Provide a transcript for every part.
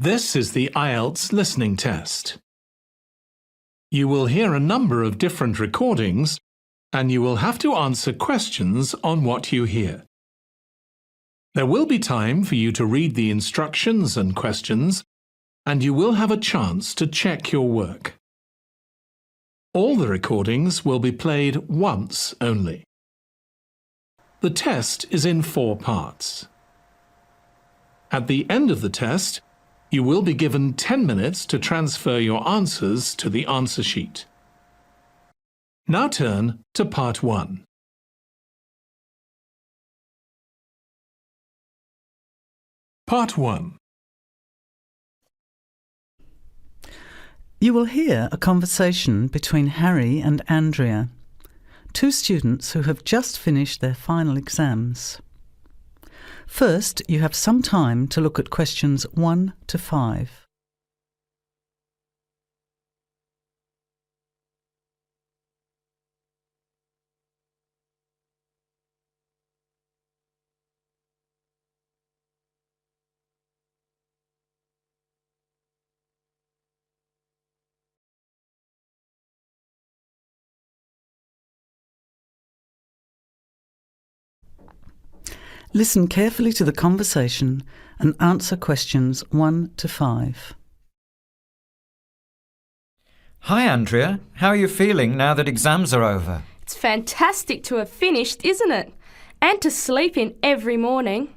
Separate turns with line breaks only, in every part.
This is the IELTS listening test. You will hear a number of different recordings and you will have to answer questions on what you hear. There will be time for you to read the instructions and questions, and you will have a chance to check your work. All the recordings will be played once only. The test is in 4 parts. At the end of the test, you will be given 10 minutes to transfer your answers to the answer sheet. Now turn to Part 1. Part 1.
You will hear a conversation between Harry and Andrea, 2 students who have just finished their final exams. First, you have some time to look at questions 1 to 5. Listen carefully to the conversation and answer questions 1 to 5.
Hi Andrea, how are you feeling now that exams are over?
It's fantastic to have finished, isn't it? And to sleep in every morning.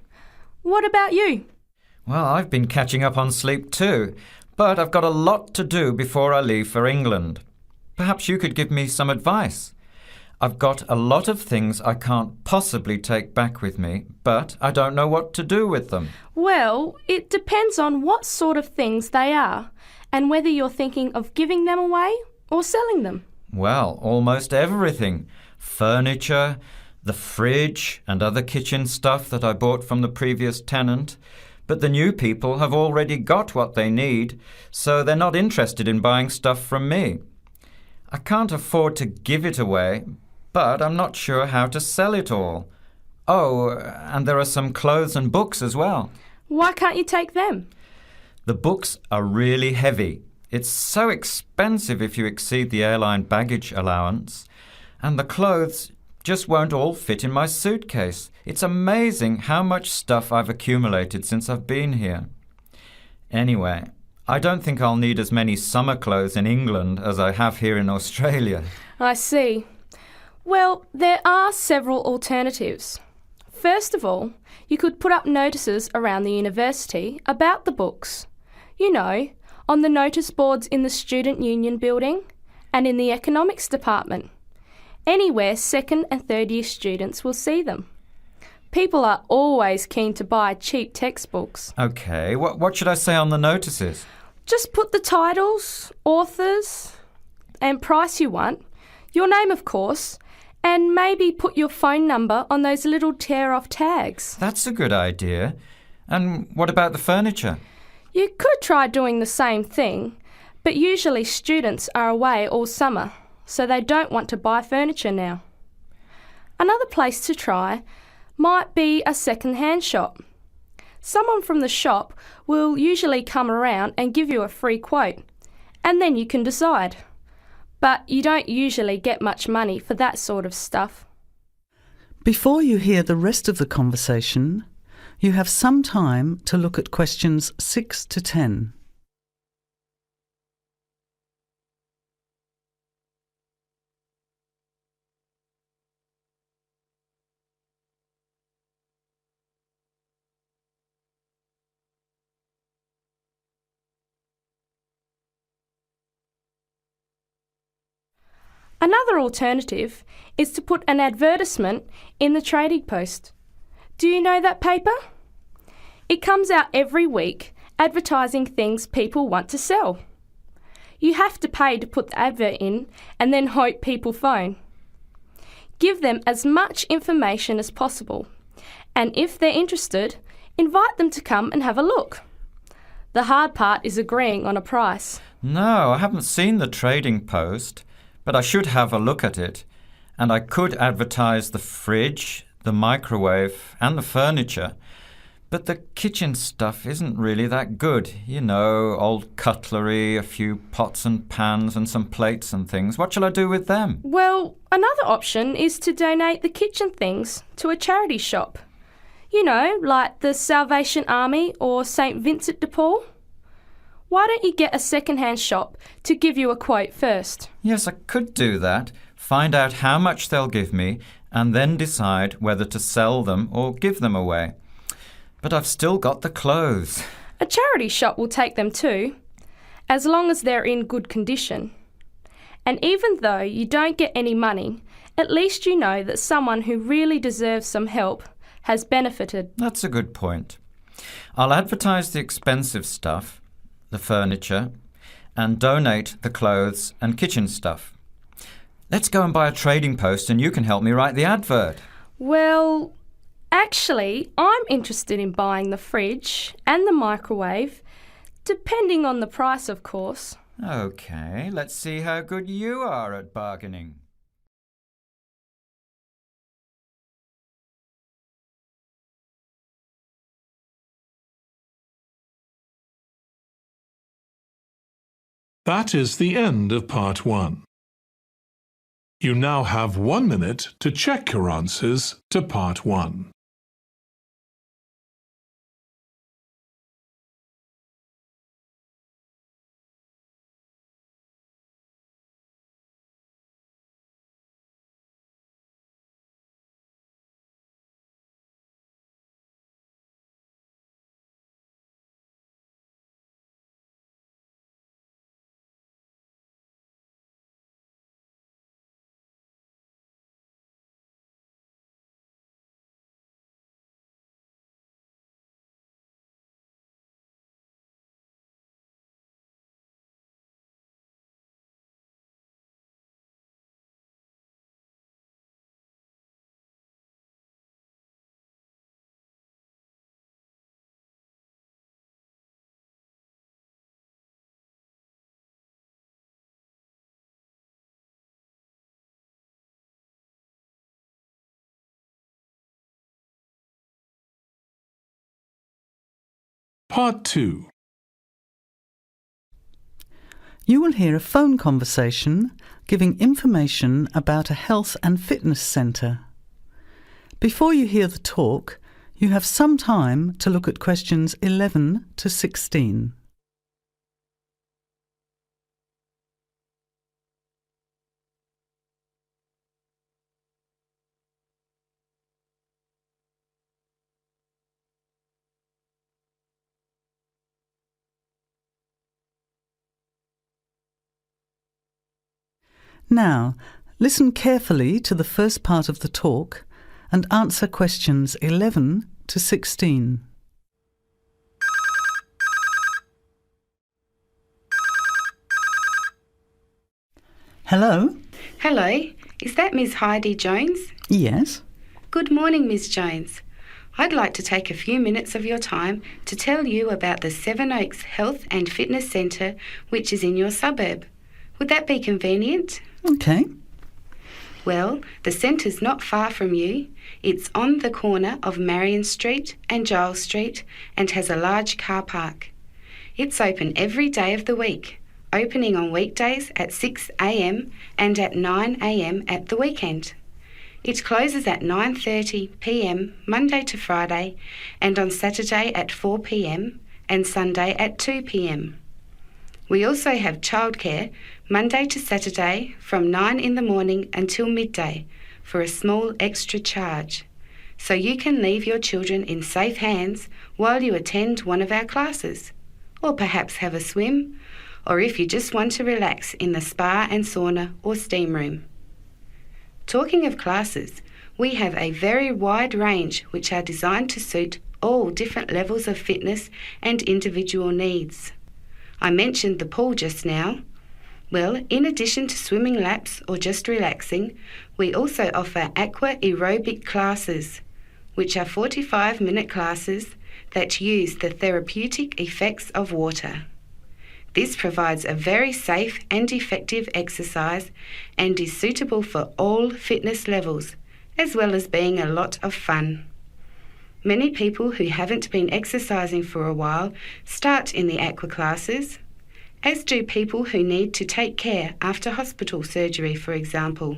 What about you?
Well, I've been catching up on sleep too, but I've got a lot to do before I leave for England. Perhaps you could give me some advice. I've got a lot of things I can't possibly take back with me, but I don't know what to do with them.
Well, it depends on what sort of things they are and whether you're thinking of giving them away or selling them.
Well, almost everything. Furniture, the fridge and other kitchen stuff that I bought from the previous tenant. But the new people have already got what they need, so they're not interested in buying stuff from me. I can't afford to give it away, but I'm not sure how to sell it all. Oh, and there are some clothes and books as well.
Why can't you take them?
The books are really heavy. It's so expensive if you exceed the airline baggage allowance. And the clothes just won't all fit in my suitcase. It's amazing how much stuff I've accumulated since I've been here. Anyway, I don't think I'll need as many summer clothes in England as I have here in Australia.
I see. Well, there are several alternatives. First of all, you could put up notices around the university about the books. You know, on the notice boards in the Student Union building and in the economics department. Anywhere 2nd and 3rd year students will see them. People are always keen to buy cheap textbooks.
OK, what should I say on the notices?
Just put the titles, authors and price you want, your name of course, and maybe put your phone number on those little tear-off tags.
That's a good idea. And what about the furniture?
You could try doing the same thing, but usually students are away all summer, so they don't want to buy furniture now. Another place to try might be a second-hand shop. Someone from the shop will usually come around and give you a free quote, and then you can decide. But you don't usually get much money for that sort of stuff.
Before you hear the rest of the conversation, you have some time to look at questions 6 to 10.
Another alternative is to put an advertisement in the Trading Post. Do you know that paper? It comes out every week advertising things people want to sell. You have to pay to put the advert in and then hope people phone. Give them as much information as possible, and if they're interested, invite them to come and have a look. The hard part is agreeing on a price.
No, I haven't seen the Trading Post. But I should have a look at it, and I could advertise the fridge, the microwave and the furniture. But the kitchen stuff isn't really that good. You know, old cutlery, a few pots and pans and some plates and things. What shall I do with them?
Well, another option is to donate the kitchen things to a charity shop. You know, like the Salvation Army or St. Vincent de Paul. Why don't you get a second-hand shop to give you a quote first?
Yes, I could do that. Find out how much they'll give me and then decide whether to sell them or give them away. But I've still got the clothes.
A charity shop will take them too, as long as they're in good condition. And even though you don't get any money, at least you know that someone who really deserves some help has benefited.
That's a good point. I'll advertise the expensive stuff, the furniture, and donate the clothes and kitchen stuff. Let's go and buy a trading post and you can help me write the advert.
Well, actually, I'm interested in buying the fridge and the microwave, depending on the price, of course.
OK, let's see how good you are at bargaining.
That is the end of part 1. You now have 1 minute to check your answers to part 1. Part 2.
You will hear a phone conversation giving information about a health and fitness centre. Before you hear the talk, you have some time to look at questions 11 to 16. Now, listen carefully to the first part of the talk and answer questions 11 to 16. Hello?
Hello, is that Ms. Heidi Jones?
Yes?
Good morning, Ms. Jones. I'd like to take a few minutes of your time to tell you about the Seven Oaks Health and Fitness Centre, which is in your suburb. Would that be convenient?
OK.
Well, the centre's not far from you. It's on the corner of Marion Street and Giles Street and has a large car park. It's open every day of the week, opening on weekdays at 6 a.m. and at 9 a.m. at the weekend. It closes at 9:30 p.m. Monday to Friday and on Saturday at 4 p.m. and Sunday at 2 p.m. We also have childcare Monday to Saturday from 9 in the morning until midday for a small extra charge, so you can leave your children in safe hands while you attend one of our classes, or perhaps have a swim, or if you just want to relax in the spa and sauna or steam room. Talking of classes, we have a very wide range which are designed to suit all different levels of fitness and individual needs. I mentioned the pool just now. Well, in addition to swimming laps or just relaxing, we also offer Aqua Aerobic classes, which are 45-minute classes that use the therapeutic effects of water. This provides a very safe and effective exercise and is suitable for all fitness levels, as well as being a lot of fun. Many people who haven't been exercising for a while start in the Aqua classes, as do people who need to take care after hospital surgery, for example.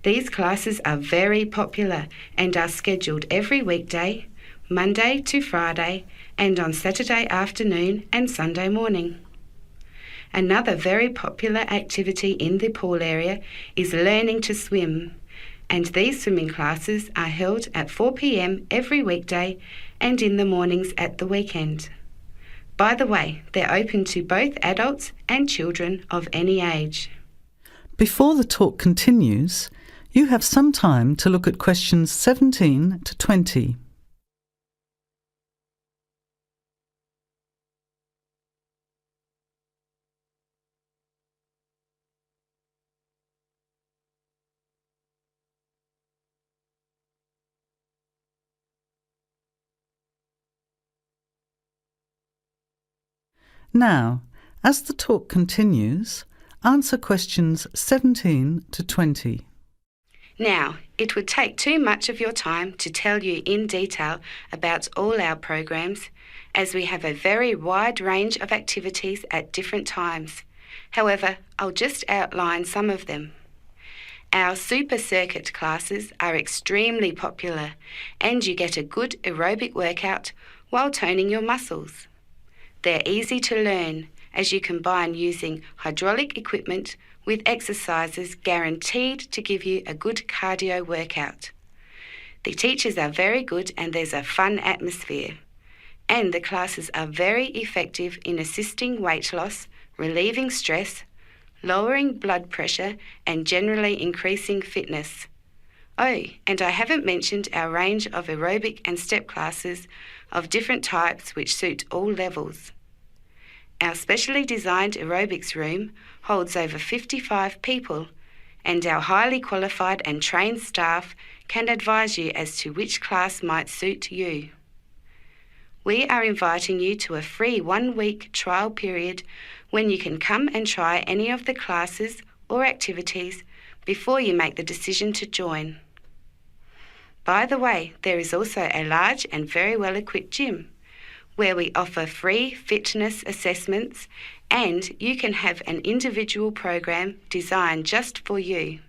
These classes are very popular and are scheduled every weekday, Monday to Friday, and on Saturday afternoon and Sunday morning. Another very popular activity in the pool area is learning to swim, and these swimming classes are held at 4 p.m. every weekday and in the mornings at the weekend. By the way, they're open to both adults and children of any age.
Before the talk continues, you have some time to look at questions 17 to 20. Now, as the talk continues, answer questions 17 to 20.
Now, it would take too much of your time to tell you in detail about all our programs, as we have a very wide range of activities at different times. However, I'll just outline some of them. Our super circuit classes are extremely popular, and you get a good aerobic workout while toning your muscles. They're easy to learn, as you combine using hydraulic equipment with exercises guaranteed to give you a good cardio workout. The teachers are very good and there's a fun atmosphere. And the classes are very effective in assisting weight loss, relieving stress, lowering blood pressure and generally increasing fitness. Oh, and I haven't mentioned our range of aerobic and step classes of different types which suit all levels. Our specially designed aerobics room holds over 55 people, and our highly qualified and trained staff can advise you as to which class might suit you. We are inviting you to a free 1-week trial period when you can come and try any of the classes or activities before you make the decision to join. By the way, there is also a large and very well-equipped gym where we offer free fitness assessments, and you can have an individual program designed just for you.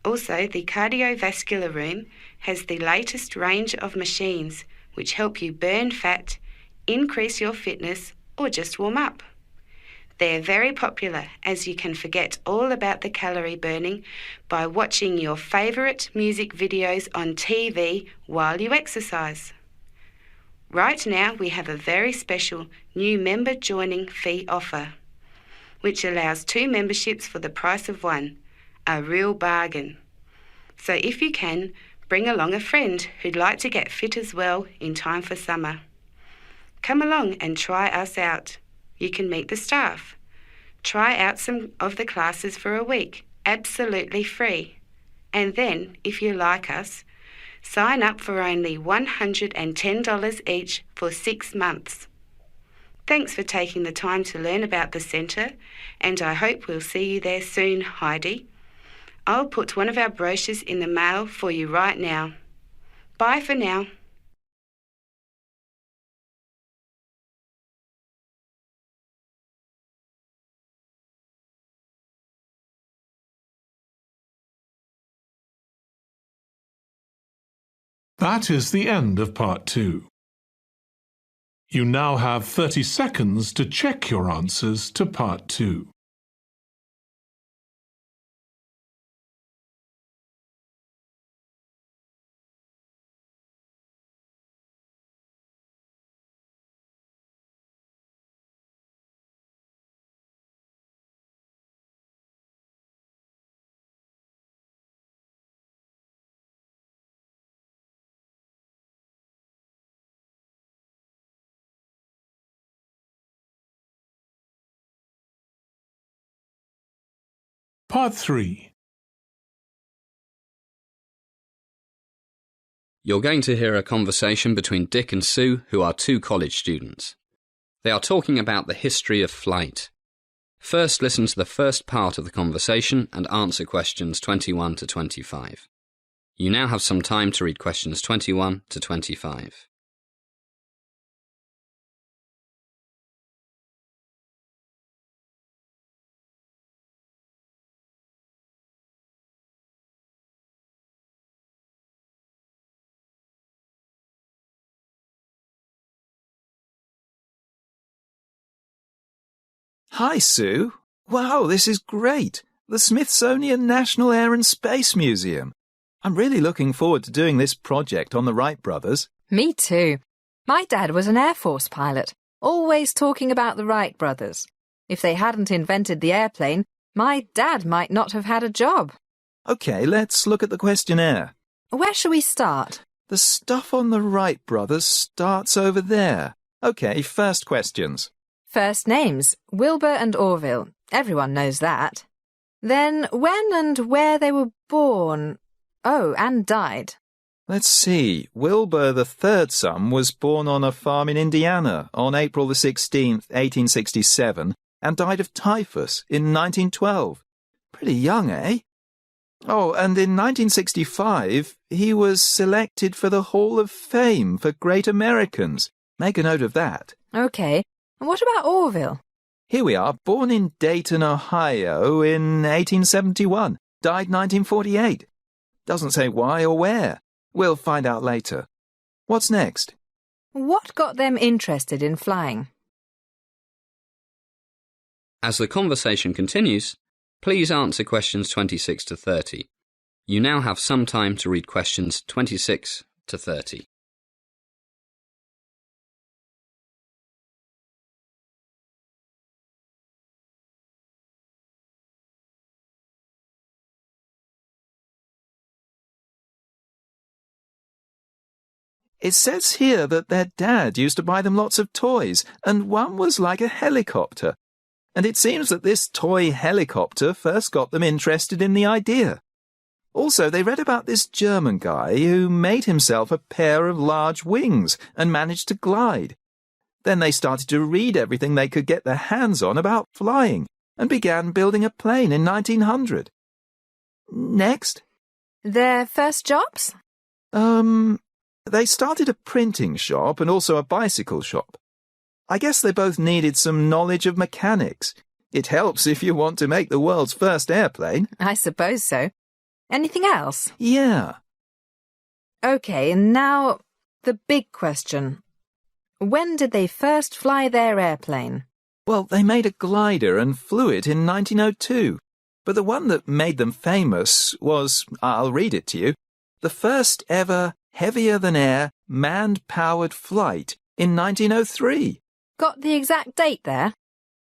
Also, the cardiovascular room has the latest range of machines which help you burn fat, increase your fitness, or just warm up. They're very popular, as you can forget all about the calorie burning by watching your favourite music videos on TV while you exercise. Right now we have a very special new member joining fee offer, which allows 2 memberships for the price of 1, a real bargain. So if you can, bring along a friend who'd like to get fit as well in time for summer. Come along and try us out. You can meet the staff. Try out some of the classes for a week, absolutely free. And then, if you like us, sign up for only $110 each for 6 months. Thanks for taking the time to learn about the centre, and I hope we'll see you there soon, Heidi. I'll put one of our brochures in the mail for you right now. Bye for now.
That is the end of Part 2. You now have 30 seconds to check your answers to Part 2. Part 3.
You're going to hear a conversation between Dick and Sue, who are 2 college students. They are talking about the history of flight. First, listen to the first part of the conversation and answer questions 21 to 25. You now have some time to read questions 21 to 25.
Hi, Sue. Wow, this is great. The Smithsonian National Air and Space Museum. I'm really looking forward to doing this project on the Wright brothers.
Me too. My dad was an Air Force pilot, always talking about the Wright brothers. If they hadn't invented the airplane, my dad might not have had a job.
OK, let's look at the questionnaire.
Where shall we start?
The stuff on the Wright brothers starts over there. OK, first questions.
First names, Wilbur and Orville. Everyone knows that. Then when and where they were born. Oh, and died.
Let's see. Wilbur, the third son, was born on a farm in Indiana on April the 16th, 1867, and died of typhus in 1912. Pretty young, eh? Oh, and in 1965, he was selected for the Hall of Fame for Great Americans. Make a note of that.
OK. And what about Orville?
Here we are, born in Dayton, Ohio in 1871, died 1948. Doesn't say why or where. We'll find out later. What's next?
What got them interested in flying?
As the conversation continues, please answer questions 26 to 30. You now have some time to read questions 26 to 30.
It says here that their dad used to buy them lots of toys, and one was like a helicopter. And it seems that this toy helicopter first got them interested in the idea. Also, they read about this German guy who made himself a pair of large wings and managed to glide. Then they started to read everything they could get their hands on about flying and began building a plane in 1900. Next?
Their first jobs?
They started a printing shop and also a bicycle shop. I guess they both needed some knowledge of mechanics. It helps if you want to make the world's first airplane.
I suppose so. Anything else?
Yeah.
OK, and now the big question. When did they first fly their airplane?
Well, they made a glider and flew it in 1902. But the one that made them famous was, I'll read it to you, the first ever heavier-than-air manned-powered flight in 1903.
Got the exact date there?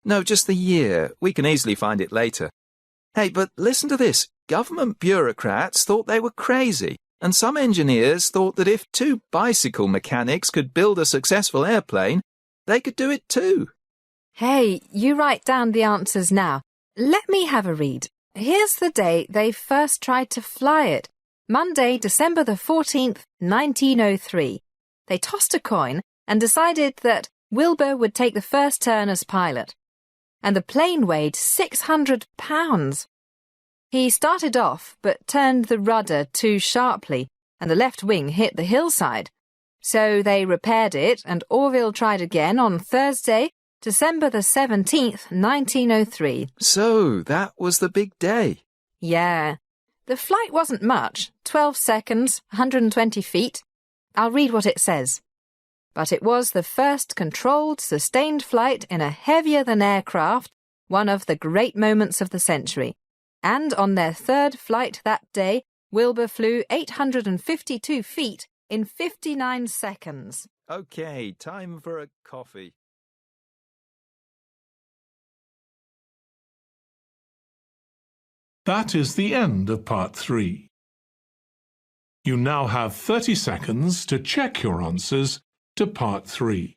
No, just the year. We can easily find it later. Hey, but listen to this. Government bureaucrats thought they were crazy, and some engineers thought that if two bicycle mechanics could build a successful airplane, they could do it too.
Hey, you write down the answers now. Let me have a read. Here's the day they first tried to fly it. Monday, December the 14th, 1903. They tossed a coin and decided that Wilbur would take the first turn as pilot. And the plane weighed 600 pounds. He started off but turned the rudder too sharply and the left wing hit the hillside. So they repaired it and Orville tried again on Thursday, December the 17th, 1903.
So that was the big day.
Yeah. The flight wasn't much, 12 seconds, 120 feet. I'll read what it says. But it was the first controlled, sustained flight in a heavier-than-air craft, one of the great moments of the century. And on their third flight that day, Wilbur flew 852 feet in 59 seconds.
OK, time for a coffee.
That is the end of part 3. You now have 30 seconds to check your answers to part 3.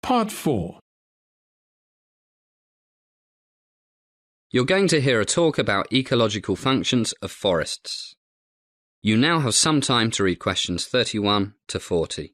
Part 4.
You're going to hear a talk about ecological functions of forests. You now have some time to read questions 31 to 40.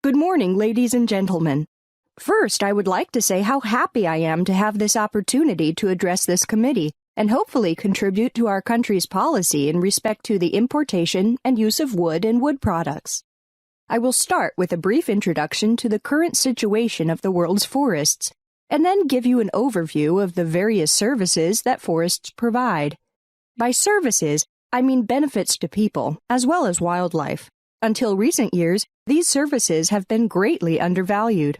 Good morning, ladies and gentlemen. First, I would like to say how happy I am to have this opportunity to address this committee and hopefully contribute to our country's policy in respect to the importation and use of wood and wood products. I will start with a brief introduction to the current situation of the world's forests, and then give you an overview of the various services that forests provide. By services, I mean benefits to people as well as wildlife. Until recent years, these services have been greatly undervalued.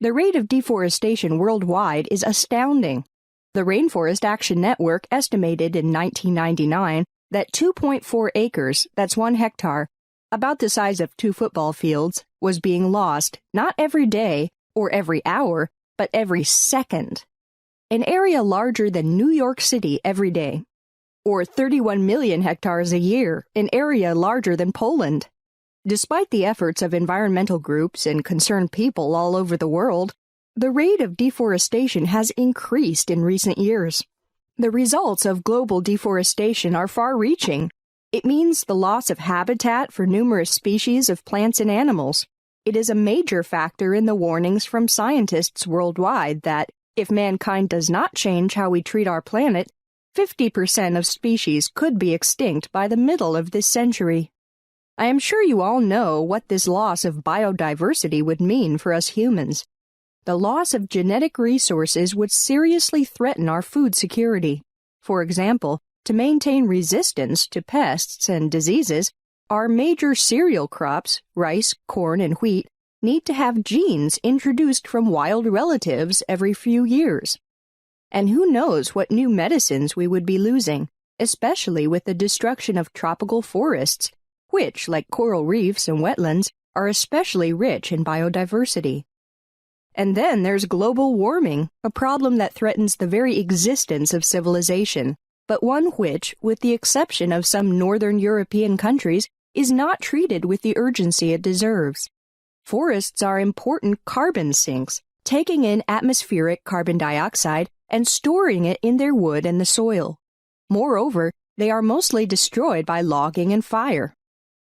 The rate of deforestation worldwide is astounding. The Rainforest Action Network estimated in 1999 that 2.4 acres, that's 1 hectare, about the size of 2 football fields, was being lost not every day or every hour, but every second. An area larger than New York City every day. Or 31 million hectares a year, an area larger than Poland. Despite the efforts of environmental groups and concerned people all over the world, the rate of deforestation has increased in recent years. The results of global deforestation are far-reaching. It means the loss of habitat for numerous species of plants and animals. It is a major factor in the warnings from scientists worldwide that, if mankind does not change how we treat our planet, 50% of species could be extinct by the middle of this century. I am sure you all know what this loss of biodiversity would mean for us humans. The loss of genetic resources would seriously threaten our food security. For example, to maintain resistance to pests and diseases, our major cereal crops, rice, corn, and wheat, need to have genes introduced from wild relatives every few years. And who knows what new medicines we would be losing, especially with the destruction of tropical forests, which, like coral reefs and wetlands, are especially rich in biodiversity. And then there's global warming, a problem that threatens the very existence of civilization, but one which, with the exception of some northern European countries, is not treated with the urgency it deserves. Forests are important carbon sinks, taking in atmospheric carbon dioxide and storing it in their wood and the soil. Moreover, they are mostly destroyed by logging and fire.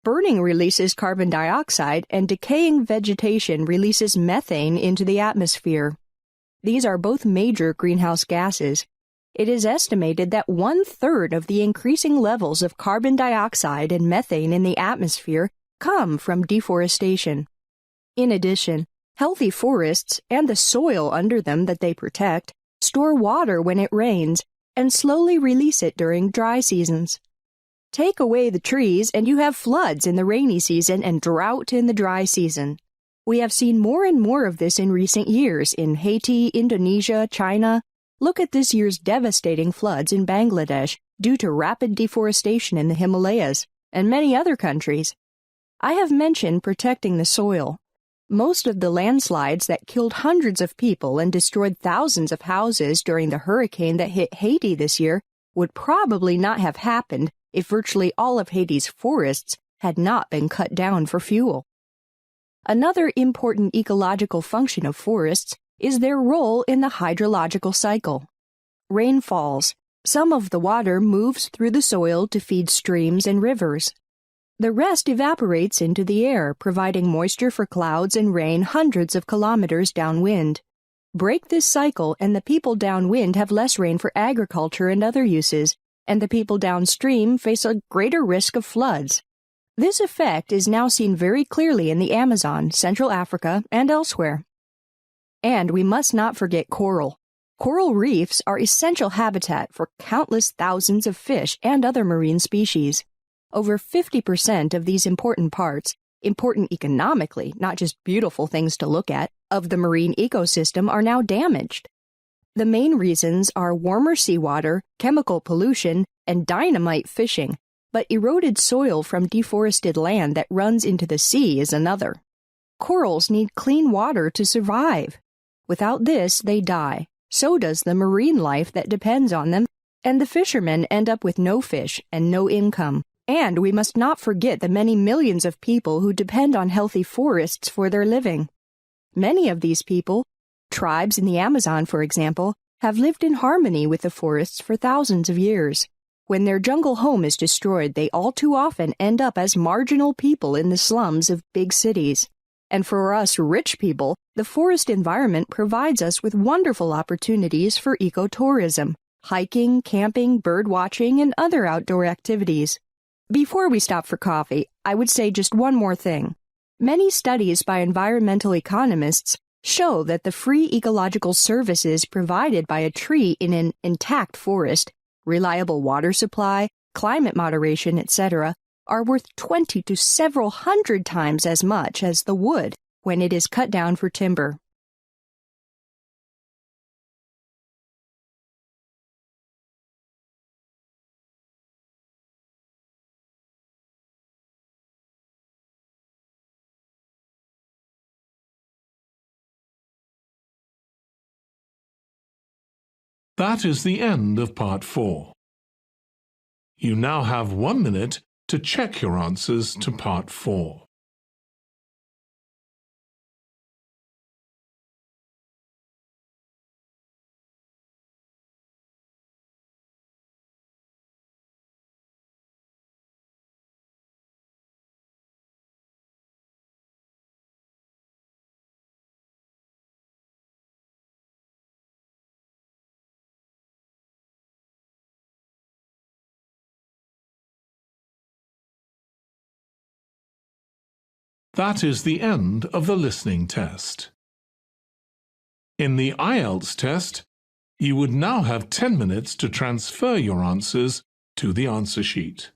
Burning releases carbon dioxide, and decaying vegetation releases methane into the atmosphere. These are both major greenhouse gases. It is estimated that 1/3 of the increasing levels of carbon dioxide and methane in the atmosphere come from deforestation. In addition, healthy forests and the soil under them that they protect store water when it rains and slowly release it during dry seasons. Take away the trees and you have floods in the rainy season and drought in the dry season. We have seen more and more of this in recent years in Haiti, Indonesia, China. Look at this year's devastating floods in Bangladesh due to rapid deforestation in the Himalayas and many other countries. I have mentioned protecting the soil. Most of the landslides that killed hundreds of people and destroyed thousands of houses during the hurricane that hit Haiti this year would probably not have happened if virtually all of Haiti's forests had not been cut down for fuel. Another important ecological function of forests is their role in the hydrological cycle. Rain falls. Some of the water moves through the soil to feed streams and rivers. The rest evaporates into the air, providing moisture for clouds and rain hundreds of kilometers downwind. Break this cycle and the people downwind have less rain for agriculture and other uses, and the people downstream face a greater risk of floods. This effect is now seen very clearly in the Amazon, Central Africa, and elsewhere. And we must not forget coral. Coral reefs are essential habitat for countless thousands of fish and other marine species. Over 50% of these important parts, important economically, not just beautiful things to look at, of the marine ecosystem are now damaged. The main reasons are warmer seawater, chemical pollution, and dynamite fishing, but eroded soil from deforested land that runs into the sea is another. Corals need clean water to survive. Without this, they die. So does the marine life that depends on them, and the fishermen end up with no fish and no income. And we must not forget the many millions of people who depend on healthy forests for their living. Many of these people, tribes in the Amazon for example, have lived in harmony with the forests for thousands of years. When their jungle home is destroyed, they all too often end up as marginal people in the slums of big cities. And for us rich people, the forest environment provides us with wonderful opportunities for ecotourism, hiking, camping, bird watching, and other outdoor activities. Before we stop for coffee, I would say just one more thing. Many studies by environmental economists show that the free ecological services provided by a tree in an intact forest, reliable water supply, climate moderation, etc., are worth 20 to several hundred times as much as the wood when it is cut down for timber.
That is the end of Part 4. You now have 1 minute to check your answers to Part 4. That is the end of the listening test. In the IELTS test, you would now have 10 minutes to transfer your answers to the answer sheet.